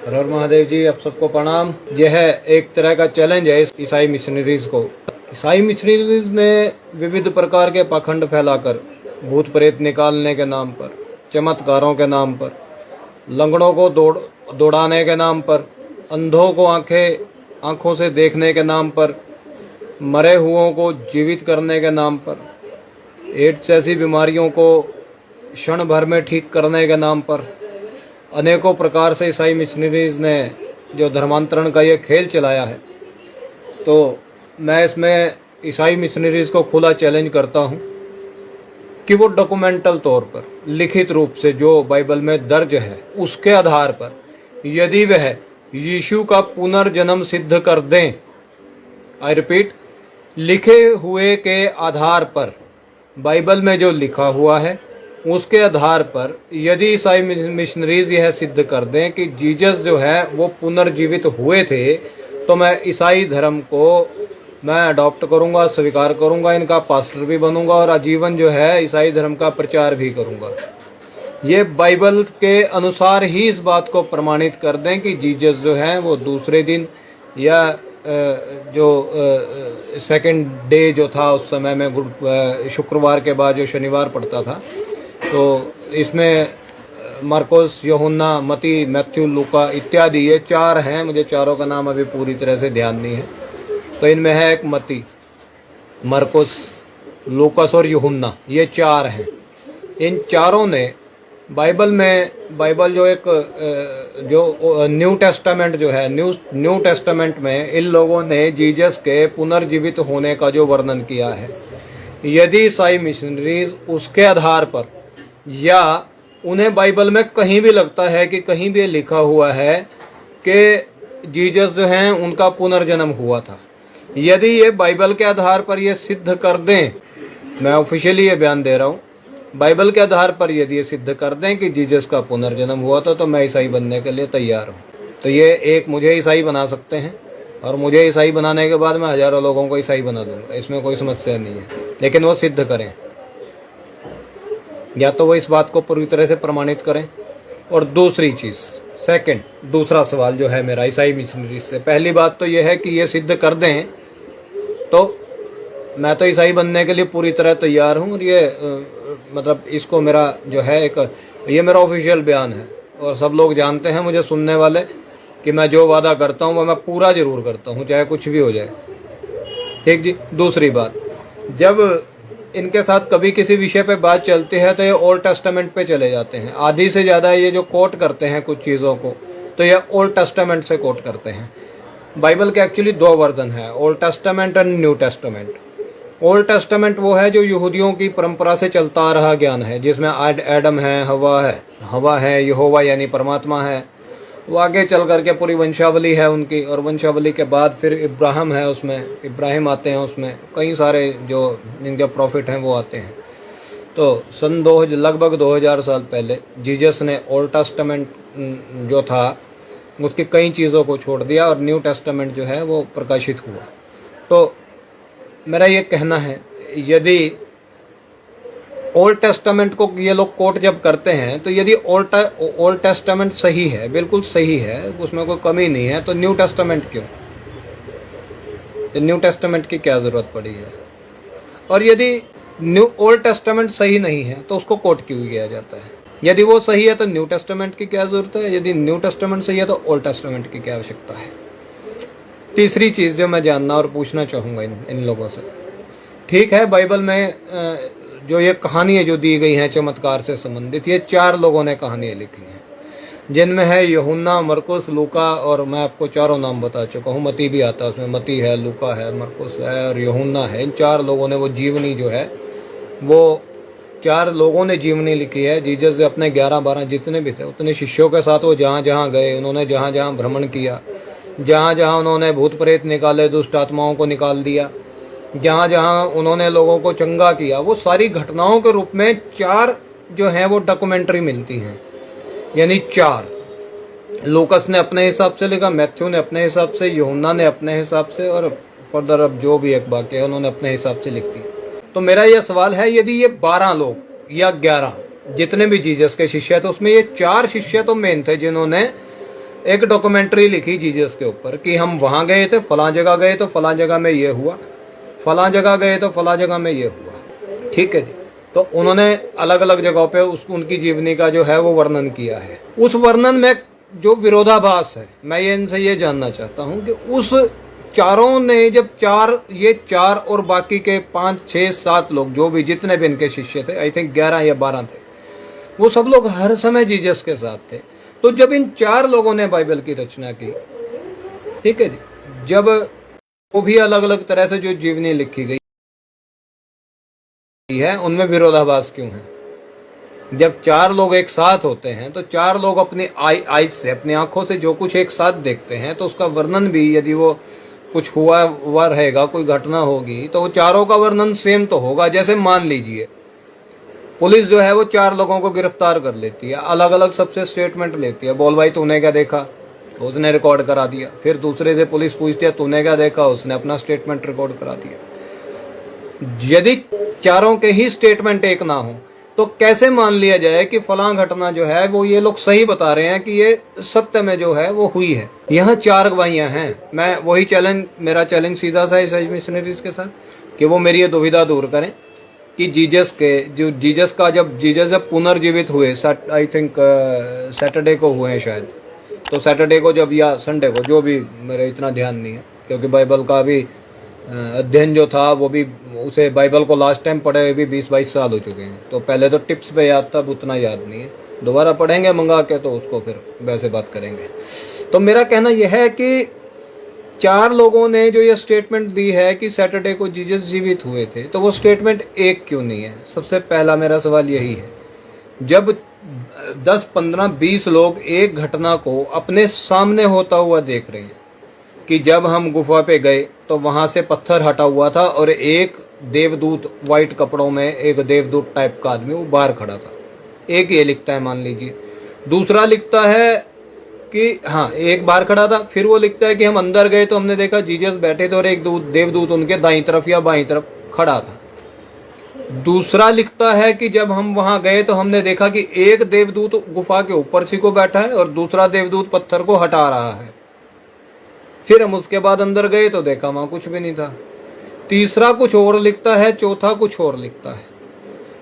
हर हर महादेव जी, आप सबको प्रणाम। यह एक तरह का चैलेंज है इस ईसाई मिशनरीज को। ईसाई मिशनरीज ने विविध प्रकार के पाखंड फैलाकर भूत प्रेत निकालने के नाम पर, चमत्कारों के नाम पर, लंगड़ों को दौड़ाने के नाम पर, अंधों को आंखों से देखने के नाम पर, मरे हुओं को जीवित करने के नाम पर, एड्स ऐसी बीमारियों को क्षण भर में ठीक करने के नाम पर अनेकों प्रकार से ईसाई मिशनरीज ने जो धर्मांतरण का ये खेल चलाया है, तो मैं इसमें ईसाई मिशनरीज को खुला चैलेंज करता हूँ कि वो डॉक्यूमेंटल तौर पर लिखित रूप से जो बाइबल में दर्ज है उसके आधार पर यदि वह यीशु का पुनर्जन्म सिद्ध कर दें, आई रिपीट, लिखे हुए के आधार पर, बाइबल में जो लिखा हुआ है उसके आधार पर यदि ईसाई मिशनरीज यह सिद्ध कर दें कि जीसस जो है वो पुनर्जीवित हुए थे, तो मैं ईसाई धर्म को मैं अडॉप्ट करूंगा, स्वीकार करूंगा, इनका पास्टर भी बनूंगा और आजीवन जो है ईसाई धर्म का प्रचार भी करूंगा। ये बाइबल के अनुसार ही इस बात को प्रमाणित कर दें कि जीसस जो है वो दूसरे दिन या जो सेकंड डे जो था उस समय में शुक्रवार के बाद जो शनिवार पड़ता था, तो इसमें मार्कोस, यूहन्ना, मती, मैथ्यू, लूका इत्यादि ये चार हैं। मुझे चारों का नाम अभी पूरी तरह से ध्यान नहीं है। तो इनमें है एक मती, मार्कोस, लूकास और यूहन्ना, ये चार हैं। इन चारों ने बाइबल जो एक जो न्यू टेस्टामेंट जो है, न्यू टेस्टामेंट में इन लोगों ने जीसस के पुनर्जीवित होने का जो वर्णन किया है, यदि ईसाई मिशनरीज उसके आधार पर या उन्हें बाइबल में कहीं भी लगता है कि कहीं भी लिखा हुआ है कि जीसस जो हैं उनका पुनर्जन्म हुआ था, यदि ये बाइबल के आधार पर ये सिद्ध कर दें, मैं ऑफिशियली ये बयान दे रहा हूँ, बाइबल के आधार पर यदि ये सिद्ध कर दें कि जीसस का पुनर्जन्म हुआ था, तो मैं ईसाई बनने के लिए तैयार हूँ। तो ये एक मुझे ईसाई बना सकते हैं और मुझे ईसाई बनाने के बाद मैं हजारों लोगों को ईसाई बना दूंगा, इसमें कोई समस्या नहीं है। लेकिन वो सिद्ध करें, या तो वो इस बात को पूरी तरह से प्रमाणित करें। और दूसरी चीज़, दूसरा सवाल जो है मेरा ईसाई मिशनरी से, पहली बात तो ये है कि ये सिद्ध कर दें तो मैं तो ईसाई बनने के लिए पूरी तरह तैयार हूँ। और ये मतलब इसको मेरा जो है ये मेरा ऑफिशियल बयान है और सब लोग जानते हैं, मुझे सुनने वाले, कि मैं जो वादा करता हूँ वो मैं पूरा जरूर करता हूँ, चाहे कुछ भी हो जाए। ठीक जी। दूसरी बात, जब इनके साथ कभी किसी विषय पे बात चलती है तो ये ओल्ड टेस्टामेंट पे चले जाते हैं। आधी से ज़्यादा ये जो कोट करते हैं कुछ चीज़ों को, तो ये ओल्ड टेस्टामेंट से कोट करते हैं। बाइबल के एक्चुअली दो वर्जन है, ओल्ड टेस्टामेंट और न्यू टेस्टामेंट। ओल्ड टेस्टामेंट वो है जो यहूदियों की परंपरा से चलता आ रहा ज्ञान है, जिसमें एडम है, हवा है, यहोवा यानी परमात्मा है, वो आगे चल करके पूरी वंशावली है उनकी, और वंशावली के बाद फिर इब्राहिम है, उसमें इब्राहिम आते हैं, उसमें कई सारे जो इनके प्रॉफिट हैं वो आते हैं। तो सन लगभग 2000 साल पहले जीसस ने ओल्ड टेस्टामेंट जो था उसकी कई चीज़ों को छोड़ दिया और न्यू टेस्टामेंट जो है वो प्रकाशित हुआ। तो मेरा ये कहना है, यदि ओल्ड टेस्टामेंट को ये लोग कोट जब करते हैं, तो यदि ओल्ड टेस्टामेंट सही है, बिल्कुल सही है, उसमें कोई कमी नहीं है, तो न्यू टेस्टामेंट क्यों? न्यू टेस्टामेंट की क्या जरूरत पड़ी है? और यदि ओल्ड टेस्टामेंट सही नहीं है तो उसको कोट क्यों किया जाता है? यदि वो सही है तो न्यू टेस्टामेंट की क्या जरूरत है? यदि न्यू टेस्टामेंट सही है तो ओल्ड टेस्टामेंट की क्या आवश्यकता है? तीसरी चीज जो मैं जानना और पूछना चाहूंगा इन लोगों से, ठीक है, बाइबल में जो ये कहानियाँ जो दी गई हैं चमत्कार से संबंधित, ये चार लोगों ने कहानियाँ लिखी हैं, जिनमें है यूहन्ना, मरकुस, लूका, और मैं आपको चारों नाम बता चुका हूँ। मती भी आता है उसमें, मती है, लूका है, मरकुस है और यूहन्ना है। इन चार लोगों ने वो जीवनी जो है वो चार लोगों ने जीवनी लिखी है। जीसस से अपने 11-12 जितने भी थे उतने शिष्यों के साथ वो जहाँ जहाँ गए, उन्होंने जहाँ जहाँ भ्रमण किया, जहाँ जहाँ उन्होंने भूत प्रेत निकाले, दुष्ट आत्माओं को निकाल दिया, जहाँ जहाँ उन्होंने लोगों को चंगा किया, वो सारी घटनाओं के रूप में चार जो हैं वो डॉक्यूमेंट्री मिलती हैं। यानी चार, लूकस ने अपने हिसाब से लिखा, मैथ्यू ने अपने हिसाब से, यूहन्ना ने अपने हिसाब से, और फर्दर अब जो भी एक बाकी है उन्होंने अपने हिसाब से लिख दी। तो मेरा यह सवाल है, यदि ये 12 लोग या 11 जितने भी जीसस के शिष्य थे, उसमें ये 4 शिष्य तो मेन थे जिन्होंने एक डॉक्यूमेंट्री लिखी जीसस के ऊपर कि हम वहां गए थे, फलां जगह गए तो फलां जगह में ये हुआ, फलां जगह गए तो फलां जगह में ये हुआ। ठीक है जी। तो उन्होंने अलग अलग जगहों पे उनकी जीवनी का जो है वो वर्णन किया है। उस वर्णन में जो विरोधाभास है, मैं ये इनसे ये जानना चाहता हूं कि उस चारों ने जब ये चार और बाकी के 5, 6, 7 लोग जो भी जितने भी इनके शिष्य थे, आई थिंक 11 या 12 थे, वो सब लोग हर समय जीसस के साथ थे। तो जब इन 4 लोगों ने बाइबल की रचना की, ठीक है जी, जब वो भी अलग अलग तरह से जो जीवनी लिखी गई है, उनमें विरोधाभास क्यों है? जब 4 लोग एक साथ होते हैं तो 4 लोग अपनी आईज से, अपनी आंखों से जो कुछ एक साथ देखते हैं, तो उसका वर्णन भी, यदि वो कुछ हुआ रहेगा, कोई घटना होगी, तो वो चारों का वर्णन सेम तो होगा। जैसे मान लीजिए पुलिस जो है वो 4 लोगों को गिरफ्तार कर लेती है, अलग अलग सबसे स्टेटमेंट लेती है, बोल भाई तूने क्या देखा, उसने रिकॉर्ड करा दिया। फिर दूसरे से पुलिस पूछती है तूने क्या देखा, उसने अपना स्टेटमेंट रिकॉर्ड करा दिया। यदि चारों के ही स्टेटमेंट एक ना हो तो कैसे मान लिया जाए कि फलां घटना जो है वो ये लोग सही बता रहे हैं कि ये सत्य में जो है वो हुई है? यहाँ 4 गवाहियां हैं। मैं वही मेरा चैलेंज सीधा सा इसाई मिशनरीज के साथ कि वो मेरी ये दुविधा दूर करें कि जीसस जब पुनर्जीवित हुए, आई थिंक सैटरडे को हुए हैं शायद, तो सैटरडे को जब या संडे को, जो भी, मेरा इतना ध्यान नहीं है क्योंकि बाइबल का भी अध्ययन जो था वो भी, उसे बाइबल को लास्ट टाइम पढ़े हुए भी 20-22 साल हो चुके हैं। तो पहले तो टिप्स पे याद था, अब उतना याद नहीं है, दोबारा पढ़ेंगे मंगा के तो उसको फिर वैसे बात करेंगे। तो मेरा कहना यह है कि 4 लोगों ने जो ये स्टेटमेंट दी है कि सैटरडे को जीसस जीवित हुए थे, तो वो स्टेटमेंट एक क्यों नहीं है? सबसे पहला मेरा सवाल यही है। जब 10, 15, 20 लोग एक घटना को अपने सामने होता हुआ देख रहे हैं कि जब हम गुफा पे गए तो वहां से पत्थर हटा हुआ था और एक देवदूत व्हाइट कपड़ों में, एक देवदूत टाइप का आदमी वो बाहर खड़ा था, एक ये लिखता है मान लीजिए। दूसरा लिखता है कि हाँ, एक बाहर खड़ा था। फिर वो लिखता है कि हम अंदर गए तो हमने देखा जीसस बैठे थे और एक देवदूत उनके दाईं तरफ या बाईं तरफ खड़ा था। दूसरा लिखता है कि जब हम वहां गए तो हमने देखा कि एक देवदूत गुफा के ऊपर सी को बैठा है और दूसरा देवदूत पत्थर को हटा रहा है। फिर हम उसके बाद अंदर गए तो देखा वहां कुछ भी नहीं था। तीसरा कुछ और लिखता है, चौथा कुछ और लिखता है।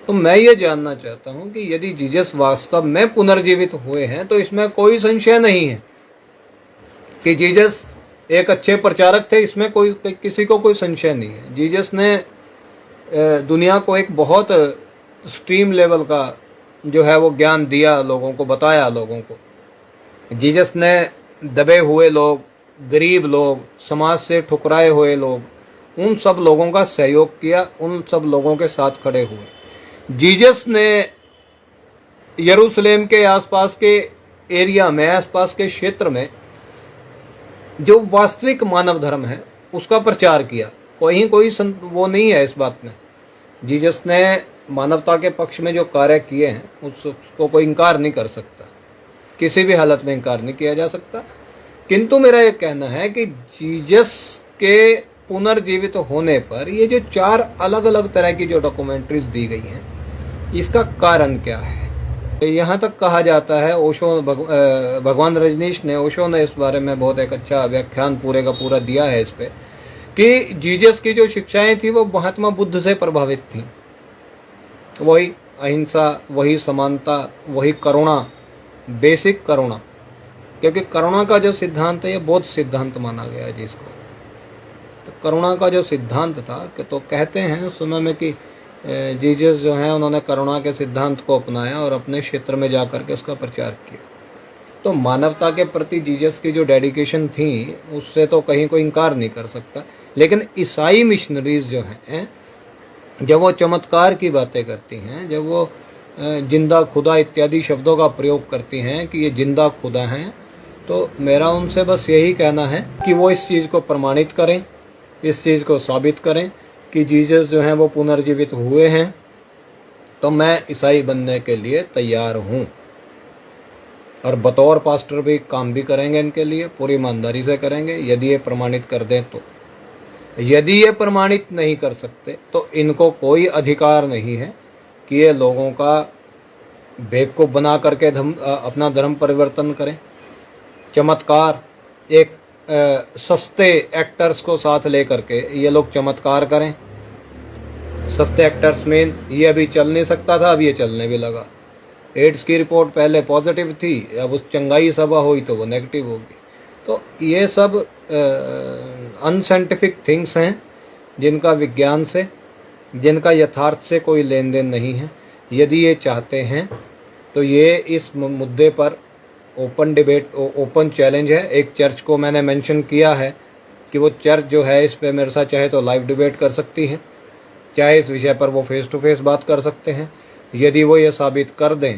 तो मैं ये जानना चाहता हूं कि यदि जीसस वास्तव में पुनर्जीवित हुए हैं तो इसमें कोई संशय नहीं है कि जीसस एक अच्छे प्रचारक थे, इसमें कोई किसी को कोई संशय नहीं है। जीसस ने दुनिया को एक बहुत स्ट्रीम लेवल का जो है वो ज्ञान दिया, लोगों को बताया। लोगों को जीसस ने दबे हुए लोग, गरीब लोग, समाज से ठुकराए हुए लोग, उन सब लोगों का सहयोग किया, उन सब लोगों के साथ खड़े हुए। जीसस ने यरूशलेम के आसपास के एरिया में, आसपास के क्षेत्र में जो वास्तविक मानव धर्म है उसका प्रचार किया। कोई वो नहीं है इस बात में। जीसस ने मानवता के पक्ष में जो कार्य किए हैं उसको कोई इनकार नहीं कर सकता, किसी भी हालत में इनकार नहीं किया जा सकता। किंतु मेरा ये कहना है कि जीसस के पुनर्जीवित होने पर ये जो 4 अलग अलग तरह की जो डॉक्यूमेंट्रीज दी गई हैं, इसका कारण क्या है? यहाँ तक कहा जाता है, भगवान रजनीश ने, ओशो ने इस बारे में बहुत एक अच्छा व्याख्यान पूरे का पूरा दिया है इस पे, कि जीसस की जो शिक्षाएं थी वो महात्मा बुद्ध से प्रभावित थी। वही अहिंसा, वही समानता, वही करुणा, बेसिक करुणा, क्योंकि करुणा का जो सिद्धांत है ये बौद्ध सिद्धांत माना गया है जिसको। तो करुणा का जो सिद्धांत था कि, तो कहते हैं उस समय में कि जीसस जो है उन्होंने करुणा के सिद्धांत को अपनाया और अपने क्षेत्र में जाकर के उसका प्रचार किया। तो मानवता के प्रति जीसस की जो डेडिकेशन थी उससे तो कहीं कोई इनकार नहीं कर सकता। लेकिन ईसाई मिशनरीज जो हैं, जब वो चमत्कार की बातें करती हैं, जब वो जिंदा खुदा इत्यादि शब्दों का प्रयोग करती हैं कि ये जिंदा खुदा हैं, तो मेरा उनसे बस यही कहना है कि वो इस चीज़ को प्रमाणित करें, इस चीज़ को साबित करें कि जीसस जो हैं वो पुनर्जीवित हुए हैं। तो मैं ईसाई बनने के लिए तैयार हूँ और बतौर पास्टर भी काम भी करेंगे, इनके लिए पूरी ईमानदारी से करेंगे, यदि ये प्रमाणित कर दें तो। यदि ये प्रमाणित नहीं कर सकते तो इनको कोई अधिकार नहीं है कि ये लोगों का बेवकूफ बना करके अपना धर्म परिवर्तन करें। चमत्कार, एक सस्ते एक्टर्स को साथ लेकर के ये लोग चमत्कार करें। सस्ते एक्टर्स में ये अभी चल नहीं सकता था, अब ये चलने भी लगा। एड्स की रिपोर्ट पहले पॉजिटिव थी, अब उस चंगाई सभा हुई तो वो नेगेटिव होगी। तो ये सब अनसाइंटिफिक थिंग्स हैं जिनका विज्ञान से, जिनका यथार्थ से कोई लेन देन नहीं है। यदि ये चाहते हैं तो ये इस मुद्दे पर ओपन डिबेट, ओपन चैलेंज है। एक चर्च को मैंने मेंशन किया है कि वो चर्च जो है इस पे मेरे साथ चाहे तो लाइव डिबेट कर सकती है, चाहे इस विषय पर वो फेस टू फेस बात कर सकते हैं। यदि वो ये साबित कर दें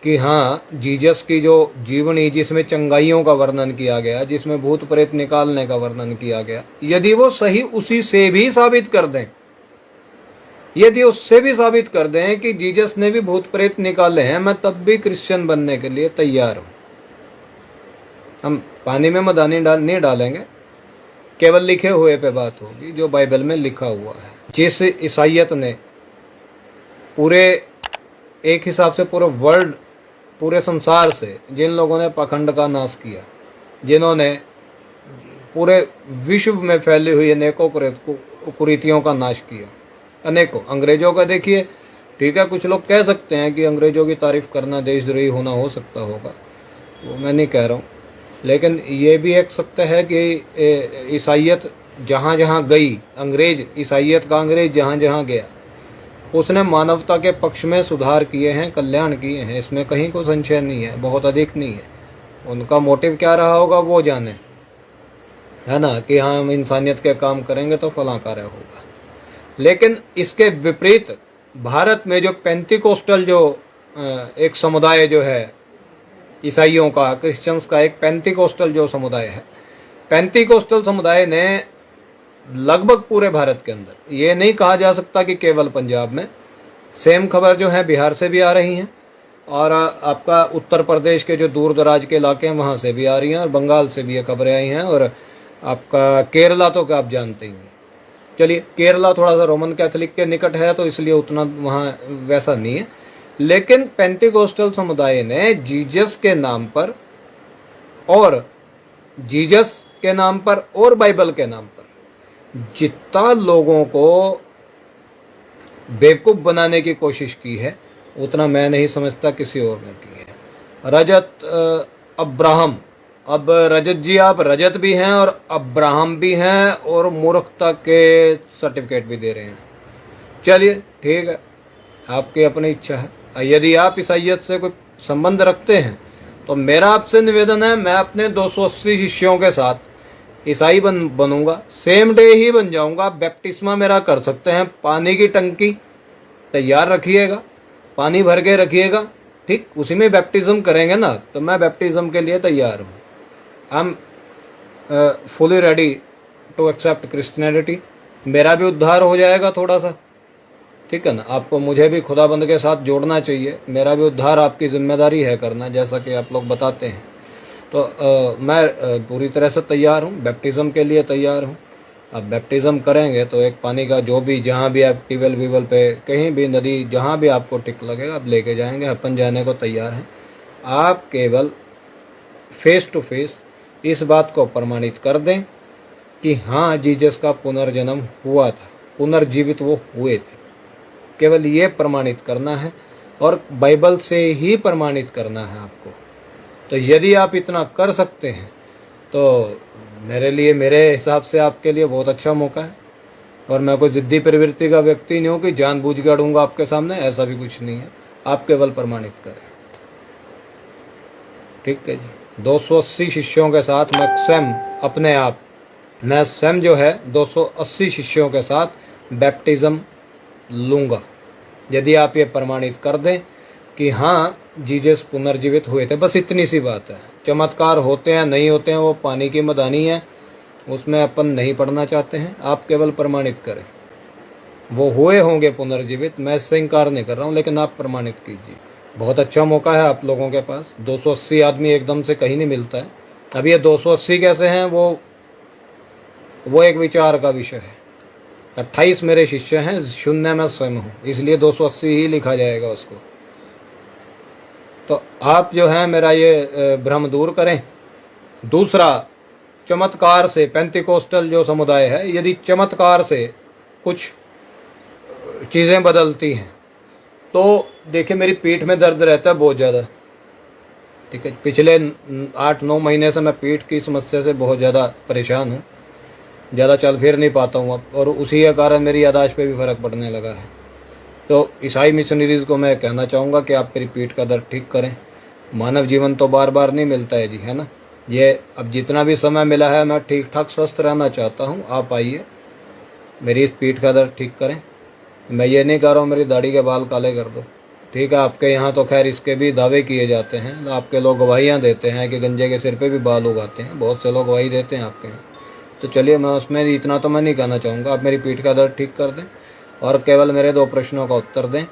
कि हाँ, जीसस की जो जीवनी जिसमें चंगाइयों का वर्णन किया गया, जिसमें भूत प्रेत निकालने का वर्णन किया गया, यदि वो सही उसी से भी साबित कर दें, यदि उससे भी साबित कर दें कि जीसस ने भी भूत प्रेत निकाले हैं, मैं तब भी क्रिश्चियन बनने के लिए तैयार हूं। हम पानी में मदानी नहीं डालेंगे, केवल लिखे हुए पे बात होगी, जो बाइबल में लिखा हुआ है। जिस ईसाइयत ने पूरे एक हिसाब से पूरे वर्ल्ड, पूरे संसार से जिन लोगों ने पाखंड का नाश किया, जिन्होंने पूरे विश्व में फैली हुई अनेकों कुरीतियों का नाश किया, अनेकों। अंग्रेजों का देखिए, ठीक है, कुछ लोग कह सकते हैं कि अंग्रेजों की तारीफ करना देशद्रोही होना हो सकता होगा, वो मैं नहीं कह रहा हूँ, लेकिन ये भी एक सत्य है कि ईसाइयत जहाँ जहाँ गई, अंग्रेज, ईसाइयत का अंग्रेज जहाँ जहाँ गया, उसने मानवता के पक्ष में सुधार किए हैं, कल्याण किए हैं, इसमें कहीं कोई संशय नहीं है, बहुत अधिक नहीं है। उनका मोटिव क्या रहा होगा वो जाने, है ना, कि हाँ हम इंसानियत के काम करेंगे तो फला कार्य होगा। लेकिन इसके विपरीत भारत में जो पेंटिकोस्टल जो एक समुदाय जो है ईसाइयों का, क्रिश्चियंस का एक पेंटिकोस्टल जो समुदाय है, पेंटिकोस्टल समुदाय ने लगभग पूरे भारत के अंदर, ये नहीं कहा जा सकता कि केवल पंजाब में, सेम खबर जो है बिहार से भी आ रही हैं, और आपका उत्तर प्रदेश के जो दूर दराज के इलाके हैं वहाँ से भी आ रही हैं, और बंगाल से भी ये खबरें आई हैं, और आपका केरला तो क्या आप जानते ही हैं। चलिए, केरला थोड़ा सा रोमन कैथोलिक के निकट है तो इसलिए उतना वहाँ वैसा नहीं है, लेकिन पेंटिकोस्टल समुदाय ने जीसस के नाम पर, और जीसस के नाम पर और बाइबल के नाम पर जितना लोगों को बेवकूफ बनाने की कोशिश की है, उतना मैं नहीं समझता किसी और ने की है। रजत अब्राहम, अब रजत जी आप रजत भी हैं और अब्राहम भी हैं, और मूर्खता के सर्टिफिकेट भी दे रहे हैं। चलिए ठीक है, आपकी अपनी इच्छा है। यदि आप ईसाइयत से कोई संबंध रखते हैं तो मेरा आपसे निवेदन है, मैं अपने 280 शिष्यों के साथ ईसाई बनूंगा, सेम डे ही बन जाऊंगा। बैप्टिस्मा मेरा कर सकते हैं, पानी की टंकी तैयार रखिएगा, पानी भर के रखिएगा, ठीक, उसी में बैप्टिज्म करेंगे ना, तो मैं बैप्टिज्म के लिए तैयार हूँ। I am fully ready to accept Christianity. मेरा भी उद्धार हो जाएगा थोड़ा सा, ठीक है ना। आपको मुझे भी खुदाबंद के साथ जोड़ना चाहिए, मेरा भी उद्धार आपकी जिम्मेदारी है करना, जैसा कि आप लोग बताते हैं। तो मैं पूरी तरह से तैयार हूँ, बैप्टिज्म के लिए तैयार हूँ। अब बैप्टिज्म करेंगे तो एक पानी का जो भी, जहाँ भी आप ट्यूबवेल वीवल पे, कहीं भी नदी, जहाँ भी आपको टिक लगेगा आप लेके जाएंगे, अपन जाने को तैयार हैं। आप केवल फेस टू फेस इस बात को प्रमाणित कर दें कि हाँ, जीसस का पुनर्जन्म हुआ था, पुनर्जीवित वो हुए थे। केवल ये प्रमाणित करना है, और बाइबल से ही प्रमाणित करना है आपको। तो यदि आप इतना कर सकते हैं तो मेरे लिए, मेरे हिसाब से आपके लिए बहुत अच्छा मौका है। और मैं कोई जिद्दी प्रवृत्ति का व्यक्ति नहीं हूँ कि जानबूझ के अड़ूंगा आपके सामने, ऐसा भी कुछ नहीं है। आप केवल प्रमाणित करें, ठीक है जी। 280 शिष्यों के साथ मैं स्वयं, अपने आप, मैं स्वयं जो है 280 शिष्यों के साथ बैप्टिज्म लूँगा, यदि आप ये प्रमाणित कर दें कि हाँ, जीसस पुनर्जीवित हुए थे। बस इतनी सी बात है। चमत्कार होते हैं नहीं होते हैं वो पानी की मदानी है, उसमें अपन नहीं पढ़ना चाहते हैं। आप केवल प्रमाणित करें, वो हुए होंगे पुनर्जीवित, मैं इससे इनकार नहीं कर रहा हूँ, लेकिन आप प्रमाणित कीजिए। बहुत अच्छा मौका है आप लोगों के पास। 280 आदमी एकदम से कहीं नहीं मिलता है। अब ये 280 कैसे हैं वो एक विचार का विषय है। 28 मेरे शिष्य हैं, 0 मैं स्वयं हूँ, इसलिए 280 ही लिखा जाएगा उसको। तो आप जो है मेरा ये भ्रम दूर करें दूसरा, चमत्कार से पेंटिकोस्टल जो समुदाय है, यदि चमत्कार से कुछ चीज़ें बदलती हैं तो देखिए मेरी पीठ में दर्द रहता है बहुत ज़्यादा। ठीक है, पिछले 8-9 महीने से मैं पीठ की समस्या से बहुत ज़्यादा परेशान हूँ, ज़्यादा चल फिर नहीं पाता हूँ अब, और उसी के कारण मेरी याददाश्त पे भी फ़र्क पड़ने लगा है। तो ईसाई मिशनरीज़ को मैं कहना चाहूँगा कि आप मेरी पीठ का दर्द ठीक करें। मानव जीवन तो बार बार नहीं मिलता है जी, है ना। ये अब जितना भी समय मिला है मैं ठीक ठाक स्वस्थ रहना चाहता हूँ। आप आइए, मेरी इस पीठ का दर्द ठीक करें। मैं ये नहीं कह रहा हूँ मेरी दाढ़ी के बाल काले कर दो। ठीक है, आपके यहाँ तो खैर इसके भी दावे किए जाते हैं, आपके लोग गवाहियाँ देते हैं कि गंजे के सिर पे भी बाल उगाते हैं, बहुत से लोग गवाही देते हैं आपके यहाँ। तो चलिए, मैं उसमें इतना तो मैं नहीं कहना चाहूँगा। आप मेरी पीठ का दर्द ठीक कर दें और केवल मेरे 2 प्रश्नों का उत्तर दें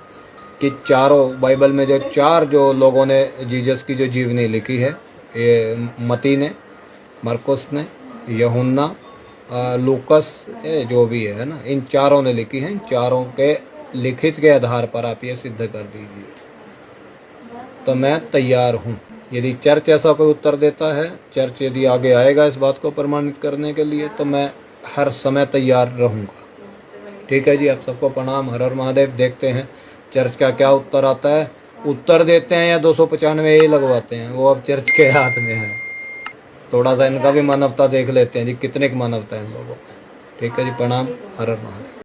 कि चारों बाइबल में जो 4 जो लोगों ने जीसस की जो जीवनी लिखी है, ये मती ने, मरकुस ने, यूहन्ना, लूकस, जो भी है ना, इन चारों ने लिखी है। इन चारों के लिखित के आधार पर आप ये सिद्ध कर दीजिए तो मैं तैयार हूँ। यदि चर्च ऐसा कोई उत्तर देता है, चर्च यदि आगे आएगा इस बात को प्रमाणित करने के लिए, तो मैं हर समय तैयार रहूँगा। ठीक है जी, आप सबको प्रणाम। हर हर महादेव। देखते हैं चर्च का क्या उत्तर आता है। उत्तर देते हैं या 295 ही लगवाते हैं, वो अब चर्च के हाथ में है। थोड़ा सा इनका भी मानवता देख लेते हैं जी, कितने की मानवता है इन लोगों में। ठीक है जी, प्रणाम। हर हर महादेव।